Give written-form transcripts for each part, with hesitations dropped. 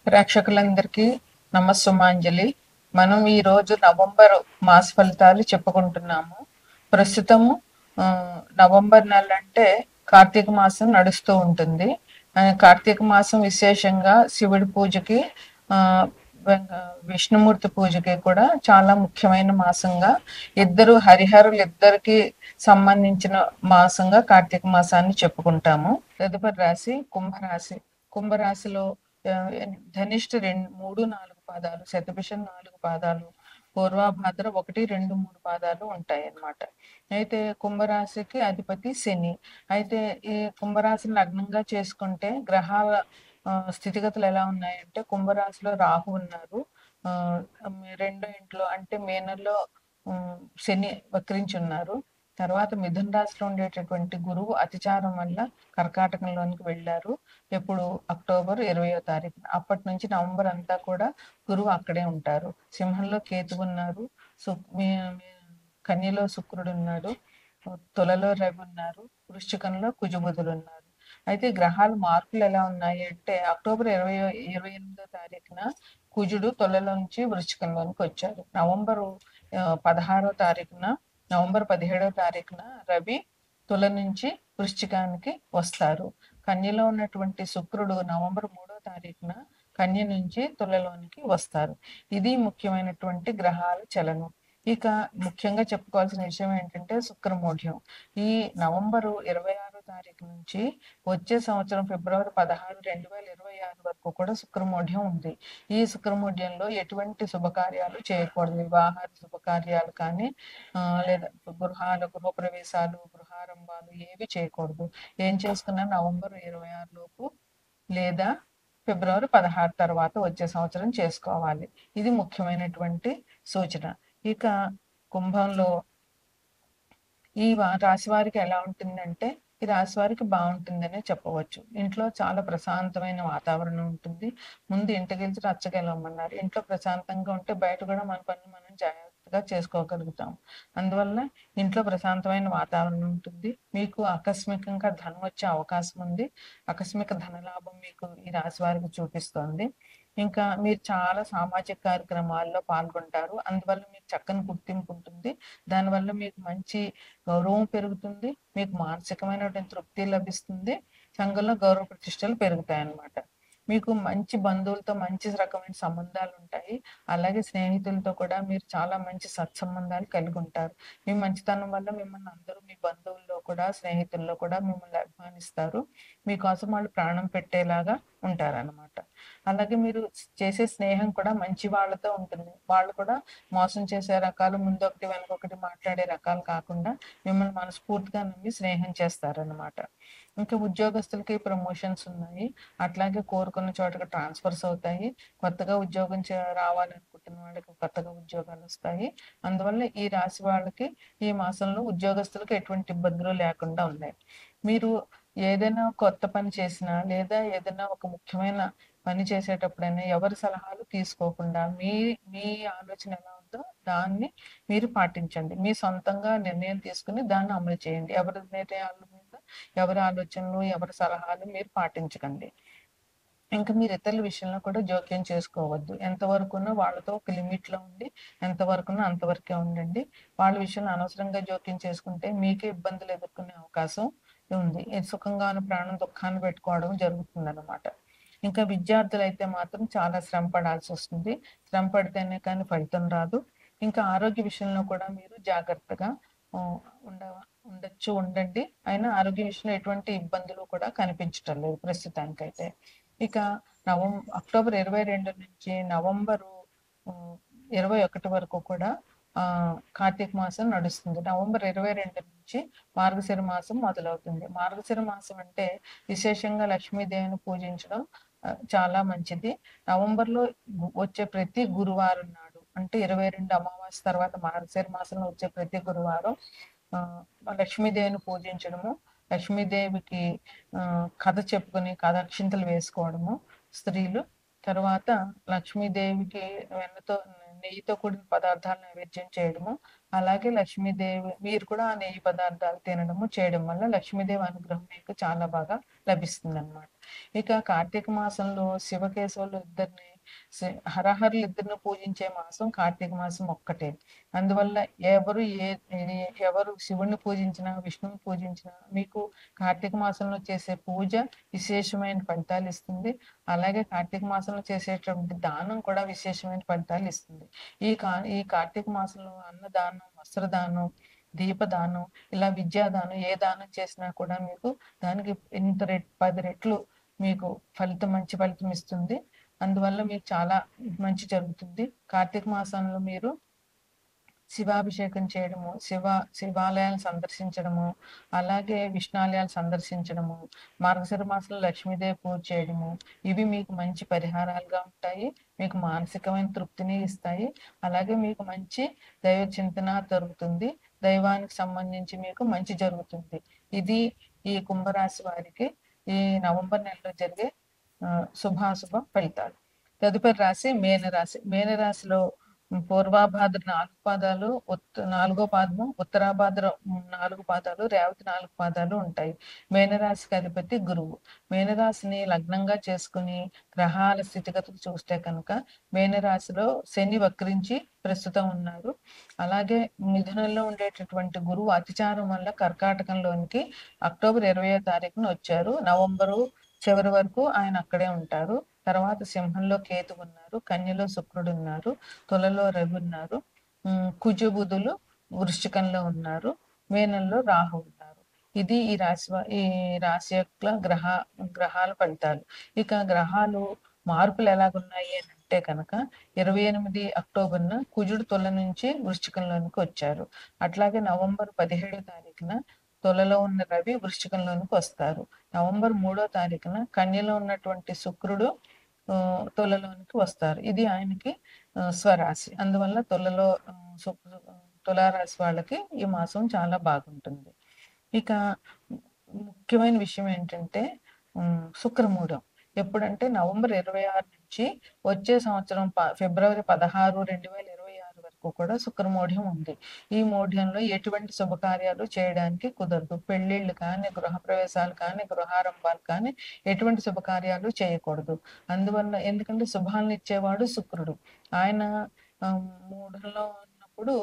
ప్రేక్షకులందరికీ నమస్సుమాంజలి. మనం ఈరోజు నవంబర్ మాస ఫలితాలు చెప్పుకుంటున్నాము. ప్రస్తుతము నవంబర్ నెల అంటే కార్తీక మాసం నడుస్తూ ఉంటుంది. కార్తీక మాసం విశేషంగా శివుడి పూజకి, ఆ, విష్ణుమూర్తి పూజకి కూడా చాలా ముఖ్యమైన మాసంగా, హరిహరులు ఇద్దరికి సంబంధించిన మాసంగా కార్తీక మాసాన్ని చెప్పుకుంటాము. తదుపరి రాశి కుంభరాశి. కుంభరాశిలో ఆ, ధనిష్ట 3, 4 పాదాలు, శతభిషం 4 పాదాలు, పూర్వభాద్ర 1, 2, 3 పాదాలు ఉంటాయి అన్నమాట. అయితే కుంభరాశికి అధిపతి శని. అయితే ఈ కుంభరాశిని లగ్నంగా చేసుకుంటే గ్రహాల స్థితిగతులు ఎలా ఉన్నాయంటే, కుంభరాశిలో రాహు ఉన్నారు. ఆ, రెండో ఇంట్లో అంటే మే నెలలో శని వక్రించి ఉన్నారు. తర్వాత మిథున రాశిలో ఉండేటటువంటి గురువు అతిచారం వల్ల కర్కాటకంలోనికి వెళ్ళారు. ఎప్పుడు అక్టోబర్ 20వ తారీఖున. అప్పటి నుంచి నవంబర్ అంతా కూడా గురువు అక్కడే ఉంటారు. సింహంలో కేతు ఉన్నారు. కన్యలో శుక్రుడు ఉన్నాడు. తులలో రవి ఉన్నారు. వృశ్చికంలో కుజబుధులు ఉన్నారు. అయితే గ్రహాల మార్పులు ఎలా ఉన్నాయి అంటే, అక్టోబర్ 28వ తారీఖున కుజుడు తులలో నుంచి వృశ్చికంలోనికి వచ్చారు. నవంబర్ 16వ తారీఖున, నవంబర్ 17వ తారీఖున రవి తుల నుంచి వృశ్చికానికి వస్తారు. కన్యలో ఉన్నటువంటి శుక్రుడు నవంబర్ 3వ తారీఖున కన్య నుంచి తులలోనికి వస్తారు. ఇది ముఖ్యమైనటువంటి గ్రహాల చలనం. ఇక ముఖ్యంగా చెప్పుకోవాల్సిన విషయం ఏంటంటే శుక్రమూఢ్యం. ఈ నవంబరు 26వ తారీఖు నుంచి వచ్చే సంవత్సరం ఫిబ్రవరి 16, 2026 వరకు కూడా శుక్రమూఢ్యం ఉంది. ఈ శుక్రమూఢ్యంలో ఎటువంటి శుభకార్యాలు చేయకూడదు. వివాహాలు శుభకార్యాలు కానీ, లేదా గృహప్రవేశాలు, గృహారంభాలు ఏవి చేయకూడదు. ఏం చేసుకున్నా నవంబర్ 26 లోపు లేదా ఫిబ్రవరి 16 తర్వాత వచ్చే సంవత్సరం చేసుకోవాలి. ఇది ముఖ్యమైనటువంటి సూచన. ఇక కుంభంలో ఈ రాశి వారికి ఎలా ఉంటుందంటే, ఈ రాశి వారికి బాగుంటుందనే చెప్పవచ్చు. ఇంట్లో చాలా ప్రశాంతమైన వాతావరణం ఉంటుంది. ముందు ఇంటికెళ్ళి రచ్చగెలవమన్నారు. ఇంట్లో ప్రశాంతంగా ఉంటే బయట కూడా మన పనులు మనం జాగ్రత్తగా చేసుకోగలుగుతాం. అందువల్ల ఇంట్లో ప్రశాంతమైన వాతావరణం ఉంటుంది. మీకు ఆకస్మికంగా ధనం వచ్చే అవకాశం ఉంది. ఆకస్మిక ధనలాభం మీకు ఈ రాశి వారికి చూపిస్తోంది. ఇంకా మీరు చాలా సామాజిక కార్యక్రమాల్లో పాల్గొంటారు. అందువల్ల మీకు చక్కని గుర్తింపు ఉంటుంది. దానివల్ల మీకు మంచి గౌరవం పెరుగుతుంది. మీకు మానసికమైనటువంటి తృప్తి లభిస్తుంది. సంఘంలో గౌరవ ప్రతిష్టలు పెరుగుతాయి అన్నమాట. మీకు మంచి బంధువులతో మంచి రకమైన సంబంధాలు ఉంటాయి. అలాగే స్నేహితులతో కూడా మీరు చాలా మంచి సత్సంబంధాలు కలిగి ఉంటారు. మీ మంచితనం వల్ల మిమ్మల్ని అందరూ, మీ బంధువుల్లో కూడా స్నేహితుల్లో కూడా మిమ్మల్ని అభిమానిస్తారు. మీకోసం వాళ్ళు ప్రాణం పెట్టేలాగా ఉంటారన్నమాట. అలాగే మీరు చేసే స్నేహం కూడా మంచి వాళ్ళతో ఉంటుంది. వాళ్ళు కూడా మోసం చేసే రకాలు, ముందొకటి వెనకొకటి మాట్లాడే రకాలు కాకుండా మిమ్మల్ని మనస్ఫూర్తిగా నమ్మి స్నేహం చేస్తారన్నమాట. ఇంకా ఉద్యోగస్తులకి ప్రమోషన్స్ ఉన్నాయి. అట్లాగే కోరుకున్న చోటకి ట్రాన్స్ఫర్స్ అవుతాయి. కొత్తగా ఉద్యోగం రావాలనుకుంటున్న వాళ్ళకి కొత్తగా ఉద్యోగాలు వస్తాయి. అందువల్ల ఈ రాశి వాళ్ళకి ఈ మాసంలో ఉద్యోగస్తులకు ఎటువంటి ఇబ్బందులు లేకుండా ఉన్నాయి. మీరు ఏదైనా కొత్త పని చేసినా లేదా ఏదైనా ఒక ముఖ్యమైన పని చేసేటప్పుడైనా ఎవరి సలహాలు తీసుకోకుండా మీ మీ ఆలోచన ఎలా ఉందో దాన్ని మీరు పాటించండి. మీ సొంతంగా నిర్ణయం తీసుకుని దాన్ని అమలు చేయండి. ఎవరి నిర్ణయాల మీద, ఎవరి ఆలోచనలు, ఎవరి సలహాలు మీరు పాటించకండి. ఇంకా మీరు ఇతరుల విషయంలో కూడా జోక్యం చేసుకోవద్దు. ఎంతవరకునో వాళ్ళతో ఒక లిమిట్లో ఉండి, ఎంతవరకునో అంతవరకే ఉండండి. వాళ్ళ విషయంలో అనవసరంగా జోక్యం చేసుకుంటే మీకే ఇబ్బందులు ఎదుర్కొనే అవకాశం ఉంది. సుఖంగా ఉన్న ప్రాణం దుఃఖాన్ని పెట్టుకోవడం జరుగుతుందన్నమాట. ఇంకా విద్యార్థులైతే మాత్రం చాలా శ్రమ పడాల్సి వస్తుంది. శ్రమ పడితేనే కానీ ఫలితం రాదు. ఇంకా ఆరోగ్య విషయంలో కూడా మీరు జాగ్రత్తగా ఉండ ఉండండి. అయినా ఆరోగ్య విషయంలో ఎటువంటి ఇబ్బందులు కూడా కనిపించటం లేదు ప్రస్తుతానికైతే. ఇక అక్టోబర్ 22 నుంచి నవంబరు 21 వరకు కూడా కార్తీక మాసం నడుస్తుంది. నవంబర్ 22 నుంచి మార్గశిర మాసం మొదలవుతుంది. మార్గశిర మాసం అంటే విశేషంగా లక్ష్మీదేవిని పూజించడం చాలా మంచిది. నవంబర్లో వచ్చే ప్రతి గురువారం నాడు, అంటే 22 అమావాస్య తర్వాత మార్గశిర మాసంలో వచ్చే ప్రతి గురువారం లక్ష్మీదేవిని పూజించడము, లక్ష్మీదేవికి కథ చెప్పుకొని అక్షింతలు వేసుకోవడము స్త్రీలు. తర్వాత లక్ష్మీదేవికి నెయ్యితో కూడిన పదార్థాలు నైవేద్యం చేయడము, అలాగే లక్ష్మీదేవి మీరు కూడా ఆ నెయ్యి పదార్థాలు తినడము చేయడం వల్ల లక్ష్మీదేవి అనుగ్రహం మీకు చాలా బాగా లభిస్తుంది అన్నమాట. ఇక కార్తీక మాసంలో శివకేశవులు ఇద్దరిని హరహరులు ఇద్దరిని పూజించే మాసం కార్తీక మాసం ఒక్కటే. అందువల్ల ఎవరు ఏ ఎవరు శివుణ్ణి పూజించినా, విష్ణువుని పూజించినా మీకు కార్తీక మాసంలో చేసే పూజ విశేషమైన ఫలితాలు ఇస్తుంది. అలాగే కార్తీక మాసంలో చేసేటువంటి దానం కూడా విశేషమైన ఫలితాలు ఇస్తుంది. ఈ కార్తీక మాసంలో అన్నదానం, వస్త్రదానం, దీపదానం, ఇలా విద్యాదానం ఏ దానం చేసినా కూడా మీకు దానికి ఇంత 10 రెట్లు మీకు మంచి ఫలితం ఇస్తుంది. అందువల్ల మీకు చాలా మంచి జరుగుతుంది. కార్తీక మాసంలో మీరు శివాభిషేకం చేయడము, శివాలయాలు సందర్శించడము, అలాగే విష్ణాలయాలు సందర్శించడము, మార్గశిర మాసంలో లక్ష్మీదేవి పూజ చేయడము, ఇవి మీకు మంచి పరిహారాలుగా ఉంటాయి. మీకు మానసికమైన తృప్తిని ఇస్తాయి. అలాగే మీకు మంచి దైవ చింతన జరుగుతుంది. దైవానికి సంబంధించి మీకు మంచి జరుగుతుంది. ఇది ఈ కుంభరాశి వారికి ఈ నవంబర్ నెలలో జరిగే శుభాశుభ ఫలితాలు. తదుపరి రాశి మేనరాశి. మేనరాశిలో పూర్వాభాద్ర 4 పాదాలు, 4వ పాదము, ఉత్తరాభాద్ర 4 పాదాలు, రేవతి 4 పాదాలు ఉంటాయి. మేనరాశికి అధిపతి గురువు. మేనరాశిని లగ్నంగా చేసుకుని గ్రహాల స్థితిగతులు చూస్తే కనుక మేనరాశిలో శని వక్రించి ప్రస్తుతం ఉన్నారు. అలాగే మిథునంలో ఉండేటటువంటి గురువు అతిచారం వల్ల కర్కాటకంలోనికి అక్టోబర్ 20వ తారీఖున వచ్చారు. నవంబరు చివరి వరకు ఆయన అక్కడే ఉంటారు. తర్వాత సింహంలో కేతు ఉన్నారు, కన్యలో శుక్రుడు ఉన్నారు, తులలో రవి ఉన్నారు, కుజబుధులు వృశ్చికంలో ఉన్నారు, మీనంలో రాహు ఉన్నారు. ఇది ఈ రాశి యొక్క గ్రహాల ఫలితాలు. ఇక గ్రహాలు మార్పులు ఎలాగున్నాయి అని అంటే కనుక 28 అక్టోబర్న కుజుడు తుల నుంచి వృశ్చికంలోనికి వచ్చారు. అట్లాగే నవంబర్ 17వ తారీఖున తులలో ఉన్న రవి వృశ్చికంలోనికి వస్తారు. నవంబర్ 3వ తారీఖున కన్యలో ఉన్నటువంటి శుక్రుడు తులలోనికి వస్తారు. ఇది ఆయనకి స్వరాశి. అందువల్ల తులారాశి వాళ్ళకి ఈ మాసం చాలా బాగుంటుంది. ఇక ముఖ్యమైన విషయం ఏంటంటే శుక్రమూఢం. ఎప్పుడంటే నవంబర్ 26 నుంచి వచ్చే సంవత్సరం ఫిబ్రవరి 16, 2026 వరకు కూడా శుక్రమూఢ్యం ఉంది. ఈ మూఢ్యంలో ఎటువంటి శుభకార్యాలు చేయడానికి కుదరదు. పెళ్లిళ్ళు కానీ, గృహప్రవేశాలు కానీ, గృహారంభాలు కానీ ఎటువంటి శుభకార్యాలు చేయకూడదు. అందువల్ల ఎందుకంటే శుభాలను ఇచ్చేవాడు శుక్రుడు. ఆయన మూఢంలో ఉన్నప్పుడు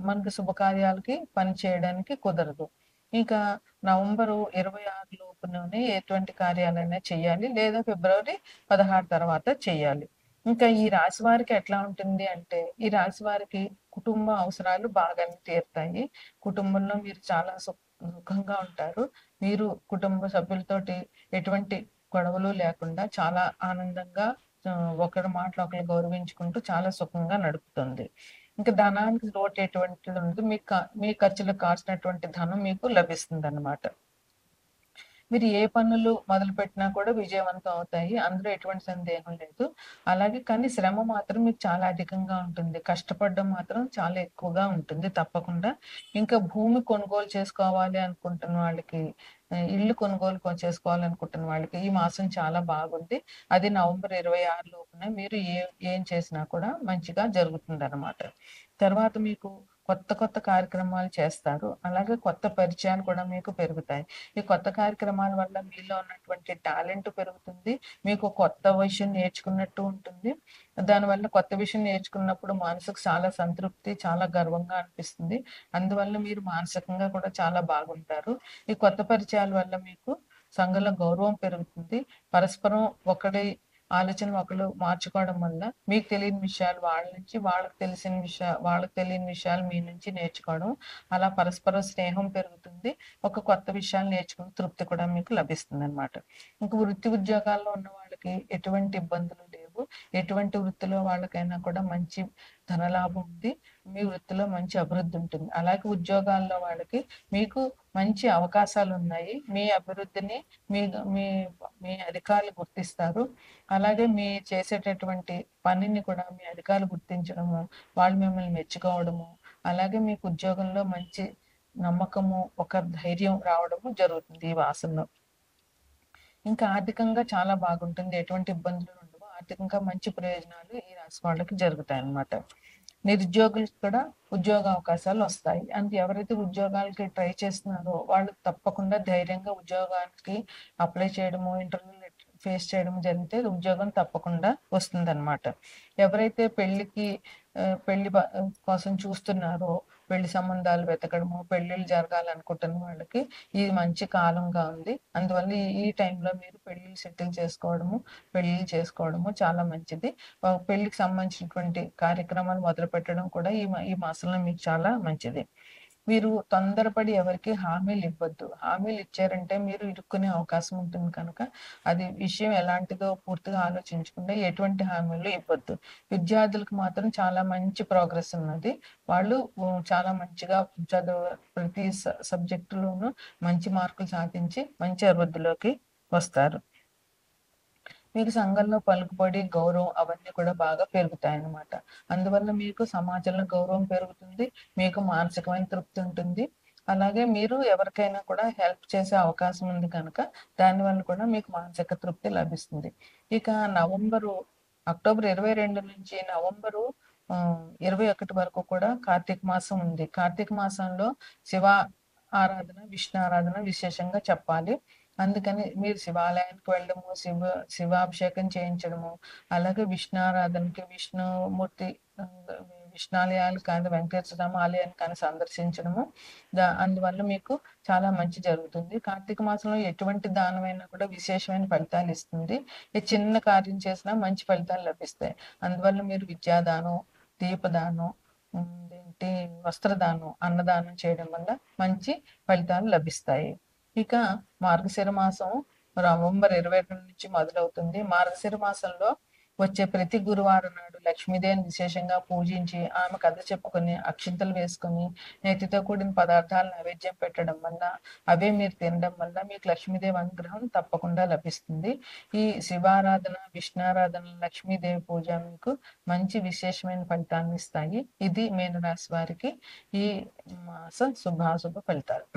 మనకి శుభకార్యాలకి పని చేయడానికి కుదరదు. ఇంకా నవంబరు 26 లోపులోనే ఎటువంటి కార్యాలైనా చేయాలి, లేదా ఫిబ్రవరి 16 తర్వాత చేయాలి. ఇంకా ఈ రాశి వారికి ఎట్లా ఉంటుంది అంటే, ఈ రాశి వారికి కుటుంబ అవసరాలు బాగానే తీరుతాయి. కుటుంబంలో మీరు చాలా సుఖంగా ఉంటారు. మీరు కుటుంబ సభ్యులతోటి ఎటువంటి గొడవలు లేకుండా చాలా ఆనందంగా ఒకరి మాటలు ఒకరు గౌరవించుకుంటూ చాలా సుఖంగా నడుపుతుంది. ఇంకా ధనానికి లోటు ఎటువంటిది ఉండదు. మీ ఖర్చులకు కావాల్సినటువంటి ధనం మీకు లభిస్తుంది అన్నమాట. మీరు ఏ పనులు మొదలు పెట్టినా కూడా విజయవంతం అవుతాయి. అందులో ఎటువంటి సందేహం లేదు. అలాగే కానీ శ్రమ మాత్రం మీకు చాలా అధికంగా ఉంటుంది. కష్టపడడం మాత్రం చాలా ఎక్కువగా ఉంటుంది తప్పకుండా. ఇంకా భూమి కొనుగోలు చేసుకోవాలి అనుకుంటున్న వాళ్ళకి, ఇల్లు కొనుగోలు చేసుకోవాలనుకుంటున్న వాళ్ళకి ఈ మాసం చాలా బాగుంది. అది నవంబర్ 26 లోపున మీరు ఏం చేసినా కూడా మంచిగా జరుగుతుందన్నమాట. తర్వాత మీకు కొత్త కార్యక్రమాలు చేస్తారు. అలాగే కొత్త పరిచయాలు కూడా మీకు పెరుగుతాయి. ఈ కొత్త కార్యక్రమాల వల్ల మీలో ఉన్నటువంటి టాలెంట్ పెరుగుతుంది. మీకు కొత్త విషయం నేర్చుకున్నట్టు ఉంటుంది. దానివల్ల కొత్త విషయం నేర్చుకున్నప్పుడు మనసుకు చాలా సంతృప్తి, చాలా గర్వంగా అనిపిస్తుంది. అందువల్ల మీరు మానసికంగా కూడా చాలా బాగుంటారు. ఈ కొత్త పరిచయాల వల్ల మీకు సంఘంలో గౌరవం పెరుగుతుంది. పరస్పరం ఒకరి ఆలోచనలు ఒకరు మార్చుకోవడం వల్ల మీకు తెలియని విషయాలు వాళ్ళ నుంచి, వాళ్ళకి తెలియని విషయాలు మీ నుంచి నేర్చుకోవడం, అలా పరస్పర స్నేహం పెరుగుతుంది. ఒక కొత్త విషయాలు నేర్చుకునే తృప్తి కూడా మీకు లభిస్తుంది అన్నమాట. ఇంకా వృత్తి ఉద్యోగాల్లో ఉన్న వాళ్ళకి ఎటువంటి ఇబ్బందులు లేవు. ఎటువంటి వృత్తిలో వాళ్ళకైనా కూడా మంచి ధనలాభం ఉంది. మీ వృత్తిలో మంచి అభివృద్ధి ఉంటుంది. అలాగే ఉద్యోగాల్లో వాళ్ళకి మీకు మంచి అవకాశాలు ఉన్నాయి. మీ అభివృద్ధిని మీ మీ మీ అధికారులు గుర్తిస్తారు. అలాగే మీ చేసేటటువంటి పనిని కూడా మీ అధికారులు గుర్తించడము, వాళ్ళు మిమ్మల్ని మెచ్చుకోవడము, అలాగే మీకు ఉద్యోగంలో మంచి నమ్మకము, ఒక ధైర్యం రావడము జరుగుతుంది ఈ మాసంలో. ఇంకా ఆర్థికంగా చాలా బాగుంటుంది. ఎటువంటి ఇబ్బందులు ఉండవు. ఆర్థికంగా మంచి ప్రయోజనాలు ఈ రాశి వాళ్ళకి జరుగుతాయి అన్నమాట. నిరుద్యోగులకు కూడా ఉద్యోగ అవకాశాలు వస్తాయి. ఎవరైతే ఉద్యోగాలకి ట్రై చేస్తున్నారో వాళ్ళు తప్పకుండా ధైర్యంగా ఉద్యోగానికి అప్లై చేయడము, ఇంటర్వ్యూలు ఫేస్ చేయడం జరిగితే ఉద్యోగం తప్పకుండా వస్తుందన్నమాట. ఎవరైతే పెళ్లి కోసం చూస్తున్నారో, పెళ్లి సంబంధాలు వెతకడము, పెళ్ళిళ్ళు జరగాలనుకుంటున్న వాళ్ళకి ఇది మంచి కాలంగా ఉంది. అందువల్ల ఈ టైంలో మీరు పెళ్ళిళ్ళు సెటిల్ చేసుకోవడము, పెళ్ళిళ్ళు చేసుకోవడము చాలా మంచిది. పెళ్ళికి సంబంధించినటువంటి కార్యక్రమాలు మొదలుపెట్టడం కూడా ఈ మాసంలో మీకు చాలా మంచిది. మీరు తొందరపడి ఎవరికీ హామీలు ఇవ్వద్దు. హామీలు ఇచ్చారంటే మీరు ఇరుక్కునే అవకాశం ఉంటుంది కనుక, అది విషయం ఎలాంటిదో పూర్తిగా ఆలోచించకుండా ఎటువంటి హామీలు ఇవ్వద్దు. విద్యార్థులకు మాత్రం చాలా మంచి ప్రోగ్రెస్ ఉన్నది. వాళ్ళు చాలా మంచిగా ప్రతి సబ్జెక్టులోనూ మంచి మార్కులు సాధించి మంచి అభివృద్ధిలోకి వస్తారు. మీకు సంఘంలో పలుకుబడి, గౌరవం అవన్నీ కూడా బాగా పెరుగుతాయన్నమాట. అందువల్ల మీకు సమాజంలో గౌరవం పెరుగుతుంది. మీకు మానసికమైన తృప్తి ఉంటుంది. అలాగే మీరు ఎవరికైనా కూడా హెల్ప్ చేసే అవకాశం ఉంది కనుక దానివల్ల కూడా మీకు మానసిక తృప్తి లభిస్తుంది. ఇక అక్టోబర్ 22 నుంచి నవంబరు 21 వరకు కూడా కార్తీక మాసం ఉంది. కార్తీక మాసంలో శివ ఆరాధన, విష్ణు ఆరాధన విశేషంగా చెప్పాలి. అందుకని మీరు శివాలయానికి వెళ్ళడము, శివాభిషేకం చేయించడము, అలాగే విష్ణు ఆరాధనకి విష్ణుమూర్తి విష్ణాలయాలు కానీ, వెంకటేశ్వర స్వామి ఆలయాన్ని కానీ సందర్శించడము, అందువల్ల మీకు చాలా మంచి జరుగుతుంది. కార్తీక మాసంలో ఎటువంటి దానమైనా కూడా విశేషమైన ఫలితాలు ఇస్తుంది. ఏ చిన్న కార్యం చేసినా మంచి ఫలితాలు లభిస్తాయి. అందువల్ల మీరు విద్యాదానం, దీపదానం, ఏంటి వస్త్రదానం, అన్నదానం చేయడం వల్ల మంచి ఫలితాలు లభిస్తాయి. ఇక మార్గశిర మాసం నవంబర్ 22 నుంచి మొదలవుతుంది. మార్గశిర మాసంలో వచ్చే ప్రతి గురువారం నాడు లక్ష్మీదేవిని విశేషంగా పూజించి, ఆమె కథ చెప్పుకొని, అక్షింతలు వేసుకొని, నేతితో కూడిన పదార్థాలు నైవేద్యం పెట్టడం వల్ల, అవే మీరు తినడం వల్ల మీకు లక్ష్మీదేవి అనుగ్రహం తప్పకుండా లభిస్తుంది. ఈ శివారాధన, విష్ణారాధన, లక్ష్మీదేవి పూజ మీకు మంచి విశేషమైన ఫలితాన్ని ఇస్తాయి. ఇది మీనరాశి వారికి ఈ మాస శుభాశుభ ఫలితాలు.